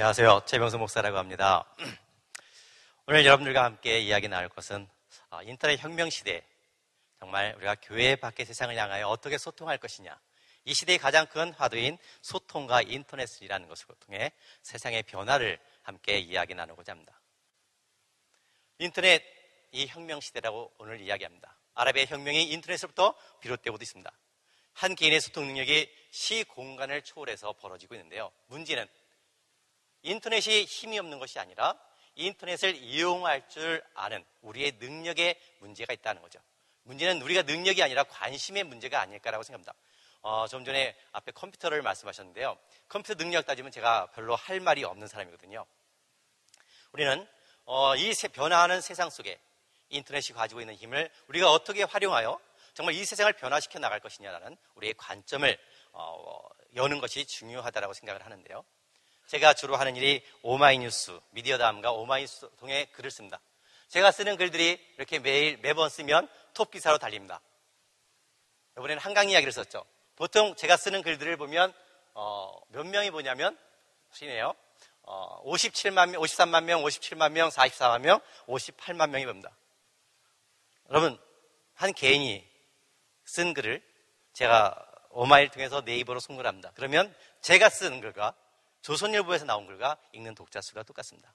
안녕하세요. 최병수 목사라고 합니다. 오늘 여러분들과 함께 이야기 나눌 것은 인터넷 혁명 시대, 정말 우리가 교회 밖의 세상을 향하여 어떻게 소통할 것이냐, 이 시대의 가장 큰 화두인 소통과 인터넷이라는 것을 통해 세상의 변화를 함께 이야기 나누고자 합니다. 인터넷 이 혁명 시대라고 오늘 이야기합니다. 아랍의 혁명이 인터넷으로부터 비롯되고도 있습니다. 한 개인의 소통 능력이 시공간을 초월해서 벌어지고 있는데요. 문제는 인터넷이 힘이 없는 것이 아니라 인터넷을 이용할 줄 아는 우리의 능력에 문제가 있다는 거죠. 문제는 우리가 능력이 아니라 관심의 문제가 아닐까라고 생각합니다. 좀 전에 앞에 컴퓨터를 말씀하셨는데요. 컴퓨터 능력 따지면 제가 별로 할 말이 없는 사람이거든요. 우리는 이 변화하는 세상 속에 인터넷이 가지고 있는 힘을 우리가 어떻게 활용하여 정말 이 세상을 변화시켜 나갈 것이냐라는 우리의 관점을 여는 것이 중요하다고 생각을 하는데요. 제가 주로 하는 일이 오마이뉴스, 미디어다음과 오마이뉴스 통해 글을 씁니다. 제가 쓰는 글들이 이렇게 매번 쓰면 톱 기사로 달립니다. 이번에는 한강 이야기를 썼죠. 보통 제가 쓰는 글들을 보면 몇 명이 보냐면 보시네요. 57만 명, 53만 명, 57만 명, 44만 명, 58만 명이 봅니다. 여러분, 한 개인이 쓴 글을 제가 오마이를 통해서 네이버로 송글합니다. 그러면 제가 쓴 글과 조선일보에서 나온 글과 읽는 독자 수가 똑같습니다.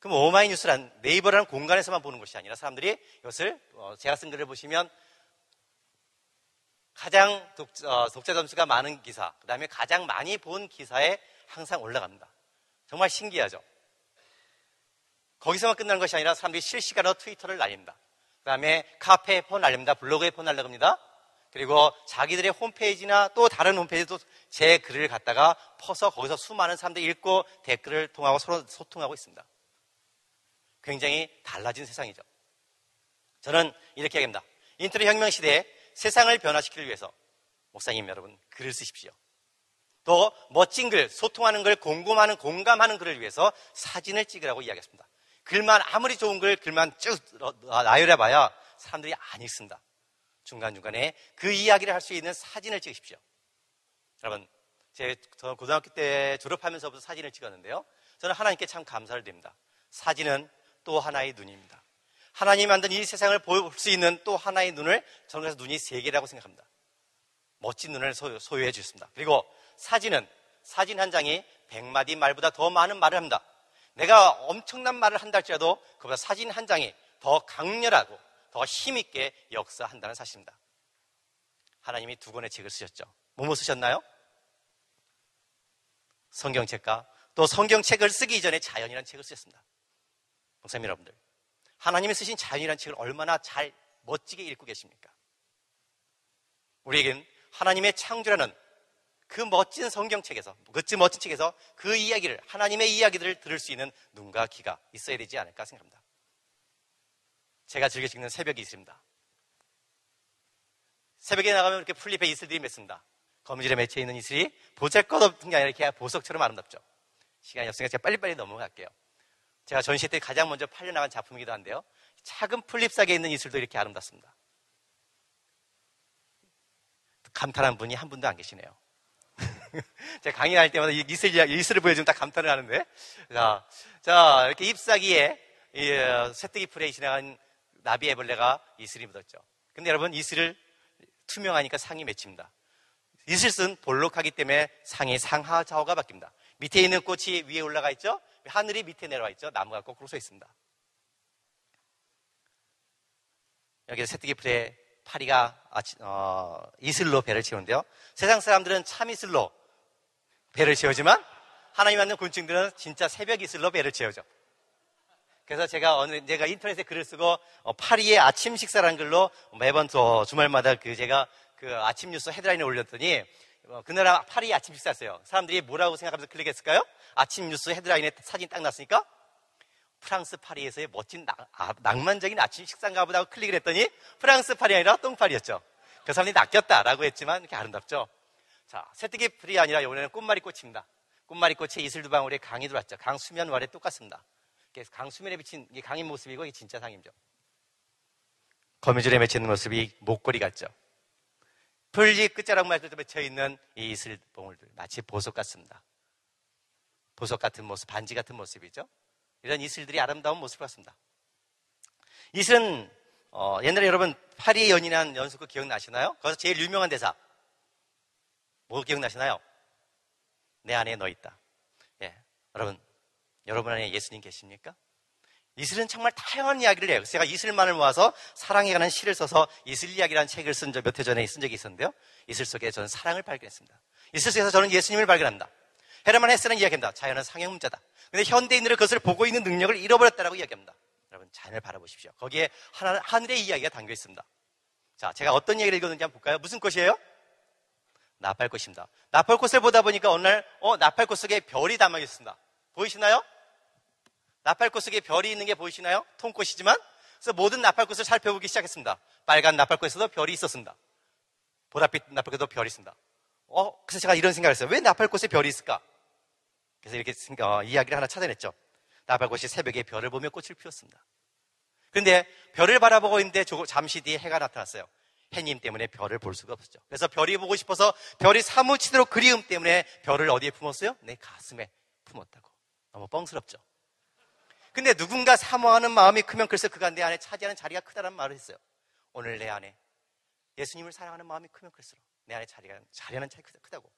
그럼 오마이뉴스란 네이버라는 공간에서만 보는 것이 아니라 사람들이 이것을 제가 쓴 글을 보시면 가장 독자 점수가 많은 기사, 그 다음에 가장 많이 본 기사에 항상 올라갑니다. 정말 신기하죠? 거기서만 끝나는 것이 아니라 사람들이 실시간으로 트위터를 날립니다. 그 다음에 카페에 폰 날립니다. 블로그에 폰 날립니다. 그리고 자기들의 홈페이지나 또 다른 홈페이지도 제 글을 갖다가 퍼서 거기서 수많은 사람들이 읽고 댓글을 통하고 서로 소통하고 있습니다. 굉장히 달라진 세상이죠. 저는 이렇게 얘기합니다. 인터넷 혁명 시대에 세상을 변화시키기 위해서 목사님 여러분 글을 쓰십시오. 또 멋진 글, 소통하는 글, 공감하는 글을 위해서 사진을 찍으라고 이야기했습니다. 글만 아무리 좋은 글만 쭉 나열해봐야 사람들이 안 읽습니다. 중간중간에 그 이야기를 할 수 있는 사진을 찍으십시오. 여러분, 저는 고등학교 때 졸업하면서부터 사진을 찍었는데요. 저는 하나님께 참 감사를 드립니다. 사진은 또 하나의 눈입니다. 하나님이 만든 이 세상을 볼 수 있는 또 하나의 눈을 저는 그래서 눈이 세 개라고 생각합니다. 멋진 눈을 소유해 주셨습니다. 그리고 사진 한 장이 100마디 말보다 더 많은 말을 합니다. 내가 엄청난 말을 한다 할지라도 그보다 사진 한 장이 더 강렬하고 더 힘있게 역사한다는 사실입니다. 하나님이 2권의 책을 쓰셨죠. 뭐뭐 쓰셨나요? 성경책과 또 성경책을 쓰기 이전에 자연이라는 책을 쓰셨습니다. 목사님 여러분들, 하나님이 쓰신 자연이라는 책을 얼마나 잘 멋지게 읽고 계십니까? 우리에겐 하나님의 창조라는 그 멋진 성경책에서, 그 멋진 책에서 그 이야기를, 하나님의 이야기들을 들을 수 있는 눈과 귀가 있어야 되지 않을까 생각합니다. 제가 즐겨 읽는 새벽이 있습니다. 새벽에 나가면 이렇게 풀잎에 이슬들이 맺습니다. 거미줄에 맺혀 있는 이슬이 보잘것없는 게 아니라 이렇게 보석처럼 아름답죠. 시간이 없으니까 제가 빨리빨리 넘어갈게요. 제가 전시회 때 가장 먼저 팔려나간 작품이기도 한데요. 작은 풀잎사기에 있는 이슬도 이렇게 아름답습니다. 감탄한 분이 한 분도 안 계시네요. 제가 강의할 때마다 이슬을 보여주면 다 감탄을 하는데, 자 이렇게 잎사기에 쇠뜨기 풀에 지나간 나비애벌레가 이슬이 묻었죠. 근데 여러분, 이슬을 투명하니까 상이 맺힙니다. 이슬은 볼록하기 때문에 상이 상하 좌우가 바뀝니다. 밑에 있는 꽃이 위에 올라가 있죠. 하늘이 밑에 내려와 있죠. 나무가 거꾸로 서 있습니다. 여기서 쇠뜨기 풀에 파리가 이슬로 배를 채우는데요. 세상 사람들은 참 이슬로 배를 채우지만 하나님 만든 곤충들은 진짜 새벽 이슬로 배를 채우죠. 그래서 제가 인터넷에 글을 쓰고 파리의 아침 식사라는 글로 매번 주말마다 제가 아침 뉴스 헤드라인에 올렸더니 그날 파리의 아침 식사였어요. 사람들이 뭐라고 생각하면서 클릭했을까요? 아침 뉴스 헤드라인에 사진이 딱 났으니까 프랑스 파리에서의 멋진 낭만적인 아침 식사인가 보다 하고 클릭을 했더니 프랑스 파리 아니라 똥파리였죠. 그 사람들이 낚였다라고 했지만 이렇게 아름답죠. 자, 쇠뜨기 풀이 아니라 이번에는 꽃말이꽃입니다. 꽃말이꽃에 이슬 두 방울에 강이 들어왔죠. 강 수면 아래 똑같습니다. 강 수면에 비친 이게 강의 모습이고 이게 진짜 상이죠. 거미줄에 맺혀있는 모습이 목걸이 같죠. 풀잎 끝자락만 맺혀있는 이 이슬 봉울들 마치 보석 같습니다. 보석 같은 모습, 반지 같은 모습이죠. 이런 이슬들이 아름다운 모습을 갖습니다. 이슬은 옛날에 여러분 파리의 연인이라는 연속극 기억나시나요? 거기서 제일 유명한 대사 뭐 기억나시나요? 내 안에 너 있다. 예, 여러분 안에 예수님 계십니까? 이슬은 정말 다양한 이야기를 해요. 그래서 제가 이슬만을 모아서 사랑에 관한 시를 써서 이슬 이야기라는 책을 몇 해 전에 쓴 적이 있었는데요. 이슬 속에 저는 사랑을 발견했습니다. 이슬 속에서 저는 예수님을 발견합니다. 헤르만 헤세는 이야기합니다. 자연은 상형문자다. 그런데 현대인들은 그것을 보고 있는 능력을 잃어버렸다라고 이야기합니다. 여러분 자연을 바라보십시오. 거기에 하늘의 이야기가 담겨 있습니다. 자, 제가 어떤 얘기를 읽었는지 한번 볼까요? 무슨 꽃이에요? 나팔꽃입니다. 나팔꽃을 보다 보니까 어느 날 나팔꽃 속에 별이 담겨 있습니다. 보이시나요? 나팔꽃 속에 별이 있는 게 보이시나요? 통꽃이지만. 그래서 모든 나팔꽃을 살펴보기 시작했습니다. 빨간 나팔꽃에서도 별이 있었습니다. 보랏빛 나팔꽃에도 별이 있습니다. 그래서 제가 이런 생각을 했어요. 왜 나팔꽃에 별이 있을까? 그래서 이렇게 이야기를 하나 찾아냈죠. 나팔꽃이 새벽에 별을 보며 꽃을 피웠습니다. 그런데 별을 바라보고 있는데 잠시 뒤에 해가 나타났어요. 해님 때문에 별을 볼 수가 없었죠. 그래서 별이 보고 싶어서 별이 사무치도록 그리움 때문에 별을 어디에 품었어요? 내 가슴에 품었다고. 너무 뻥스럽죠. 근데 누군가 사모하는 마음이 크면 글쎄 그가 내 안에 차지하는 자리가 크다는 말을 했어요. 오늘 내 안에 예수님을 사랑하는 마음이 크면 클수록 내 안에 자리하는 차이가 크다고.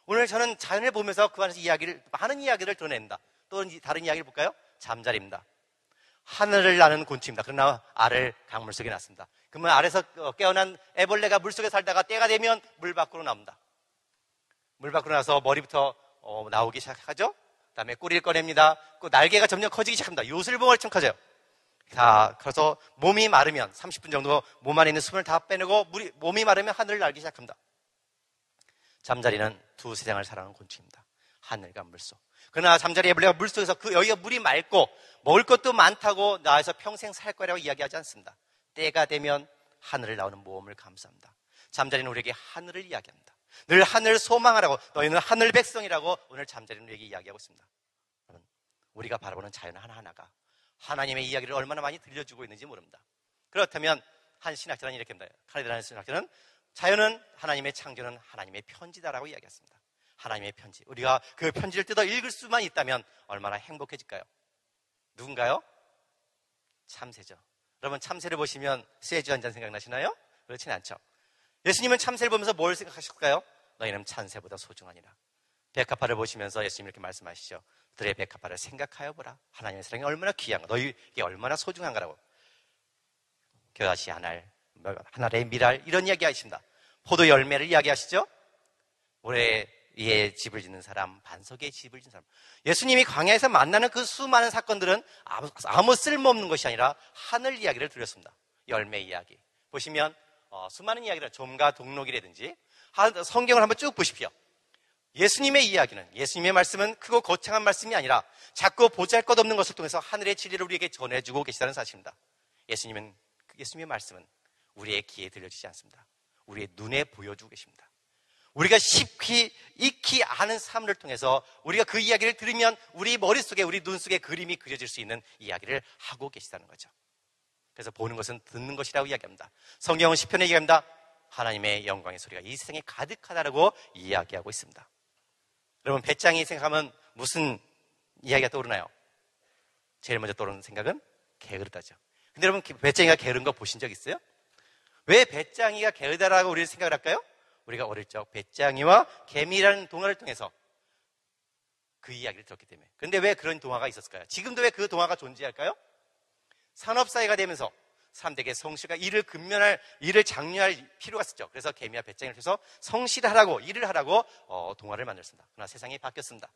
오늘 저는 자연을 보면서 그 안에서 많은 이야기를 드러낸다. 또 다른 이야기를 볼까요? 잠자리입니다. 하늘을 나는 곤충입니다. 그러나 알을 강물 속에 놨습니다. 그러면 알에서 깨어난 애벌레가 물속에 살다가 때가 되면 물 밖으로 나옵니다. 물 밖으로 나서 머리부터 나오기 시작하죠. 그 다음에 꼬리를 꺼냅니다. 그 날개가 점점 커지기 시작합니다. 요술봉어리처럼 커져요. 다 커서 몸이 마르면 30분 정도 몸 안에 있는 숨을 다 빼내고 몸이 마르면 하늘을 날기 시작합니다. 잠자리는 두 세상을 살아가는 곤충입니다. 하늘과 물속. 그러나 잠자리 애벌레가 물속에서 여기가 물이 맑고 먹을 것도 많다고 나와서 평생 살 거라고 이야기하지 않습니다. 때가 되면 하늘을 나오는 모험을 감수합니다. 잠자리는 우리에게 하늘을 이야기합니다. 늘 하늘을 소망하라고, 너희는 하늘 백성이라고 오늘 잠자리는 우리에게 이야기하고 있습니다. 우리가 바라보는 자연 하나하나가 하나님의 이야기를 얼마나 많이 들려주고 있는지 모릅니다. 그렇다면 한 신학자는 이렇게 합니다. 카네드라는 신학자는 자연은 하나님의 창조는 하나님의 편지다라고 이야기했습니다. 하나님의 편지. 우리가 그 편지를 뜯어 읽을 수만 있다면 얼마나 행복해질까요? 누군가요? 참새죠. 여러분 참새를 보시면 쇠주 한 잔 생각나시나요? 그렇진 않죠. 예수님은 참새를 보면서 뭘 생각하실까요? 너희는 참새보다 소중하니라. 백합화를 보시면서 예수님 이렇게 말씀하시죠. 들의 백합화를 생각하여 보라. 하나님의 사랑이 얼마나 귀한가, 너희에게 얼마나 소중한가라고. 겨자씨 하나의 미랄, 이런 이야기 하십니다. 포도 열매를 이야기하시죠. 올해 위에 집을 짓는 사람, 반석에 집을 짓는 사람. 예수님이 광야에서 만나는 그 수많은 사건들은 아무 쓸모없는 것이 아니라 하늘 이야기를 드렸습니다. 열매 이야기 보시면 수많은 이야기를, 좀과 동록이라든지 성경을 한번 쭉 보십시오. 예수님의 이야기는, 예수님의 말씀은 크고 거창한 말씀이 아니라 작고 보잘것없는 것을 통해서 하늘의 진리를 우리에게 전해주고 계시다는 사실입니다. 예수님의 말씀은 우리의 귀에 들려지지 않습니다. 우리의 눈에 보여주고 계십니다. 우리가 쉽게 익히 아는 삶을 통해서 우리가 그 이야기를 들으면 우리 머릿속에, 우리 눈 속에 그림이 그려질 수 있는 이야기를 하고 계시다는 거죠. 그래서 보는 것은 듣는 것이라고 이야기합니다. 성경은 시편에 얘기합니다. 하나님의 영광의 소리가 이 세상에 가득하다라고 이야기하고 있습니다. 여러분 배짱이 생각하면 무슨 이야기가 떠오르나요? 제일 먼저 떠오르는 생각은 게으르다죠. 근데 여러분 배짱이가 게으른 거 보신 적 있어요? 왜 배짱이가 게으르다라고 우리는 생각을 할까요? 우리가 어릴 적 배짱이와 개미라는 동화를 통해서 그 이야기를 들었기 때문에. 그런데 왜 그런 동화가 있었을까요? 지금도 왜 그 동화가 존재할까요? 산업사회가 되면서 사람들에게 성실과 일을 장려할 필요가 있었죠. 그래서 개미와 배짱이를 통해서 성실하라고, 일을 하라고 동화를 만들었습니다. 그러나 세상이 바뀌었습니다.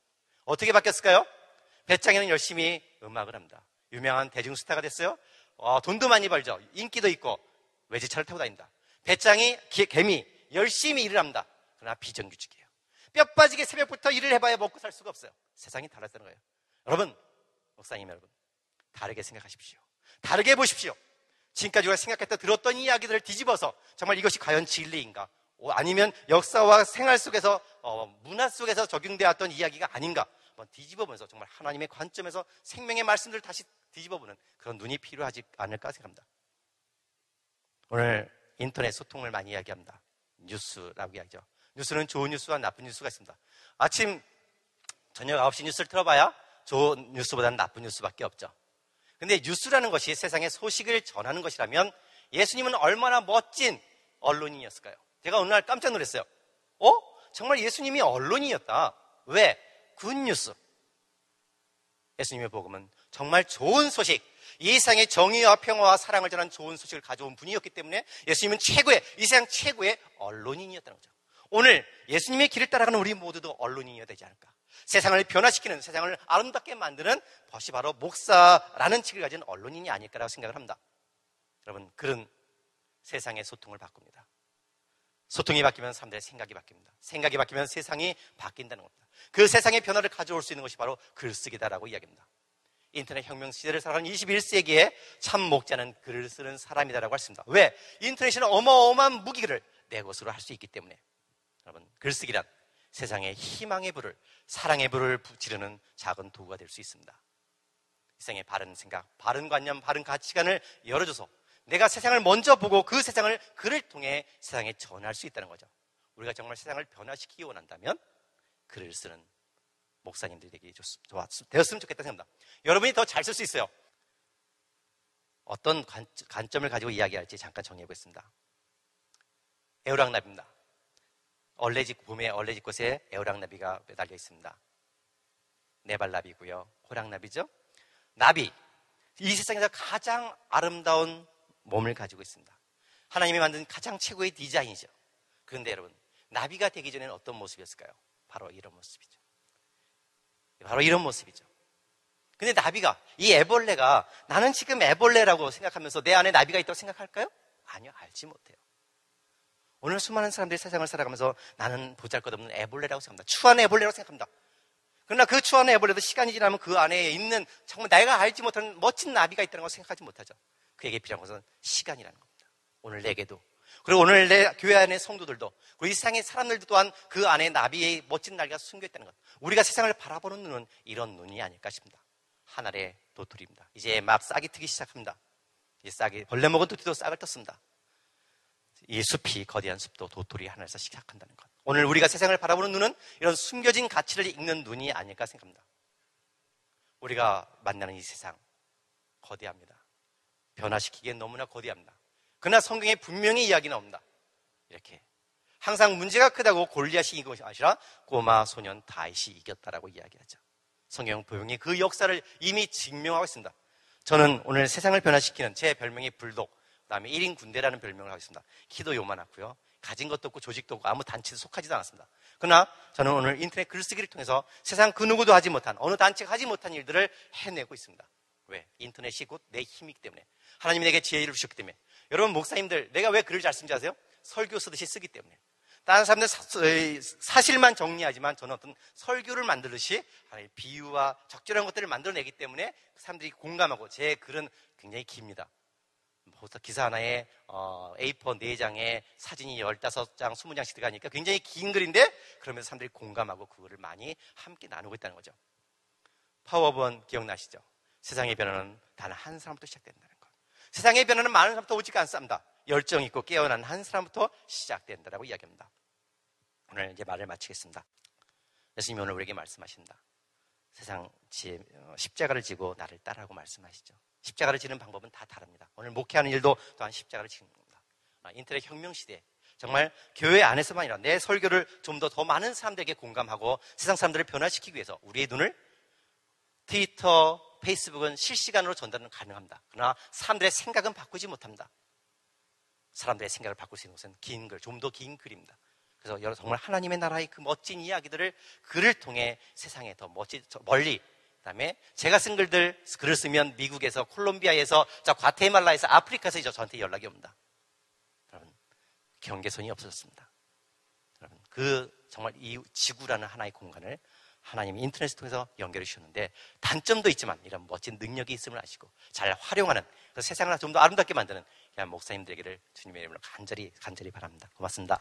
어떻게 바뀌었을까요? 배짱이는 열심히 음악을 합니다. 유명한 대중스타가 됐어요. 돈도 많이 벌죠. 인기도 있고 외제차를 타고 다닌다. 개미 열심히 일을 합니다. 그러나 비정규직이에요. 뼈 빠지게 새벽부터 일을 해봐야 먹고 살 수가 없어요. 세상이 달랐다는 거예요. 여러분, 목사님 여러분, 다르게 생각하십시오. 다르게 보십시오. 지금까지 우리가 생각했다 들었던 이야기들을 뒤집어서 정말 이것이 과연 진리인가, 아니면 역사와 생활 속에서 문화 속에서 적용되었던 이야기가 아닌가 한번 뒤집어보면서 정말 하나님의 관점에서 생명의 말씀들을 다시 뒤집어보는 그런 눈이 필요하지 않을까 생각합니다. 오늘 인터넷 소통을 많이 이야기합니다. 뉴스라고 이야기하죠. 뉴스는 좋은 뉴스와 나쁜 뉴스가 있습니다. 아침 저녁 9시 뉴스를 틀어봐야 좋은 뉴스보다는 나쁜 뉴스밖에 없죠. 근데 뉴스라는 것이 세상의 소식을 전하는 것이라면 예수님은 얼마나 멋진 언론인이었을까요? 제가 어느 날 깜짝 놀랐어요. 정말 예수님이 언론인이었다. 왜? 굿뉴스. 예수님의 복음은 정말 좋은 소식, 이 세상의 정의와 평화와 사랑을 전하는 좋은 소식을 가져온 분이었기 때문에 예수님은 이 세상 최고의 언론인이었다는 거죠. 오늘 예수님의 길을 따라가는 우리 모두도 언론인이어야 되지 않을까. 세상을 변화시키는, 세상을 아름답게 만드는 것이 바로 목사라는 직을 가진 언론인이 아닐까라고 생각을 합니다. 여러분, 글은 세상의 소통을 바꿉니다. 소통이 바뀌면 사람들의 생각이 바뀝니다. 생각이 바뀌면 세상이 바뀐다는 겁니다. 그 세상의 변화를 가져올 수 있는 것이 바로 글쓰기다라고 이야기합니다. 인터넷 혁명 시대를 살아가는 21세기에 참 목자는 글을 쓰는 사람이다라고 했습니다. 왜? 인터넷은 어마어마한 무기를 내 것으로 할 수 있기 때문에. 여러분, 글쓰기란 세상의 희망의 불을, 사랑의 불을 지르는 작은 도구가 될 수 있습니다. 세상의 바른 생각, 바른 관념, 바른 가치관을 열어줘서 내가 세상을 먼저 보고 그 세상을 글을 통해 세상에 전할 수 있다는 거죠. 우리가 정말 세상을 변화시키기 원한다면 글을 쓰는 목사님들이 되었으면 좋겠다 생각합니다. 여러분이 더 잘 쓸 수 있어요. 어떤 관점을 가지고 이야기할지 잠깐 정리해 보겠습니다. 애호랑나비입니다. 봄에 얼레집 곳에 애호랑나비가 매달려 있습니다. 네발나비고요. 호랑나비죠. 나비, 이 세상에서 가장 아름다운 몸을 가지고 있습니다. 하나님이 만든 가장 최고의 디자인이죠. 그런데 여러분, 나비가 되기 전에는 어떤 모습이었을까요? 바로 이런 모습이죠. 바로 이런 모습이죠. 근데 나비가, 이 애벌레가 나는 지금 애벌레라고 생각하면서 내 안에 나비가 있다고 생각할까요? 아니요, 알지 못해요. 오늘 수많은 사람들이 세상을 살아가면서 나는 보잘것없는 애벌레라고 생각합니다. 추한 애벌레라고 생각합니다. 그러나 그 추한 애벌레도 시간이 지나면 그 안에 있는 정말 내가 알지 못하는 멋진 나비가 있다는 걸 생각하지 못하죠. 그에게 필요한 것은 시간이라는 겁니다. 오늘 내게도, 그리고 오늘 내 교회 안의 성도들도, 그리고 이 세상의 사람들도 또한 그 안에 나비의 멋진 날개가 숨겨있다는 것. 우리가 세상을 바라보는 눈은 이런 눈이 아닐까 싶습니다. 하늘의 도토리입니다. 이제 막 싹이 트기 시작합니다. 이 싹이, 벌레 먹은 도토리도 싹을 떴습니다. 이 숲이, 거대한 숲도 도토리 하늘에서 시작한다는 것. 오늘 우리가 세상을 바라보는 눈은 이런 숨겨진 가치를 읽는 눈이 아닐까 생각합니다. 우리가 만나는 이 세상 거대합니다. 변화시키기엔 너무나 거대합니다. 그러나 성경에 분명히 이야기 나옵니다. 이렇게 항상 문제가 크다고 골리앗이 이긴 것이 아니라 꼬마 소년 다윗이 이겼다라고 이야기하죠. 성경 분명히 그 역사를 이미 증명하고 있습니다. 저는 오늘 세상을 변화시키는, 제 별명이 불독, 그다음에 1인 군대라는 별명을 하고 있습니다. 키도 요만하고요, 가진 것도 없고 조직도 없고 아무 단체도 속하지도 않았습니다. 그러나 저는 오늘 인터넷 글쓰기를 통해서 세상 그 누구도 하지 못한, 어느 단체가 하지 못한 일들을 해내고 있습니다. 왜? 인터넷이 곧 내 힘이기 때문에, 하나님이 내게 지혜를 주셨기 때문에. 여러분 목사님들, 내가 왜 글을 잘 쓰는지 아세요? 설교 쓰듯이 쓰기 때문에. 다른 사람들 사실만 정리하지만 저는 어떤 설교를 만들듯이 비유와 적절한 것들을 만들어내기 때문에 사람들이 공감하고, 제 글은 굉장히 깁니다. 기사 하나에 A4 4장에 사진이 15장, 20장씩 들어가니까 굉장히 긴 글인데, 그러면서 사람들이 공감하고 그거를 많이 함께 나누고 있다는 거죠. 파워본 기억나시죠? 세상의 변화는 단 한 사람부터 시작된다는 것. 세상의 변화는 많은 사람부터 오지 않습니다. 열정 있고 깨어난 한 사람부터 시작된다라고 이야기합니다. 오늘 이제 말을 마치겠습니다. 예수님이 오늘 우리에게 말씀하신다. 세상 십자가를 지고 나를 따라하고 말씀하시죠. 십자가를 지는 방법은 다 다릅니다. 오늘 목회하는 일도 또한 십자가를 지는 겁니다. 인터넷 혁명 시대, 정말 교회 안에서만 아니라 내 설교를 좀 더 많은 사람들에게 공감하고 세상 사람들을 변화시키기 위해서 우리의 눈을, 트위터, 페이스북은 실시간으로 전달은 가능합니다. 그러나 사람들의 생각은 바꾸지 못합니다. 사람들의 생각을 바꿀 수 있는 것은 긴 글, 좀 더 긴 글입니다. 그래서 정말 하나님의 나라의 그 멋진 이야기들을 글을 통해 세상에 더 멀리, 그다음에 제가 쓴 글을 쓰면 미국에서, 콜롬비아에서, 과테말라에서, 아프리카에서 저한테 연락이 옵니다. 여러분, 경계선이 없어졌습니다. 여러분, 정말 이 지구라는 하나의 공간을 하나님이 인터넷을 통해서 연결해 주셨는데, 단점도 있지만 이런 멋진 능력이 있음을 아시고 잘 활용하는, 그 세상을 좀 더 아름답게 만드는 이런 목사님들에게를 주님의 이름으로 간절히 바랍니다. 고맙습니다.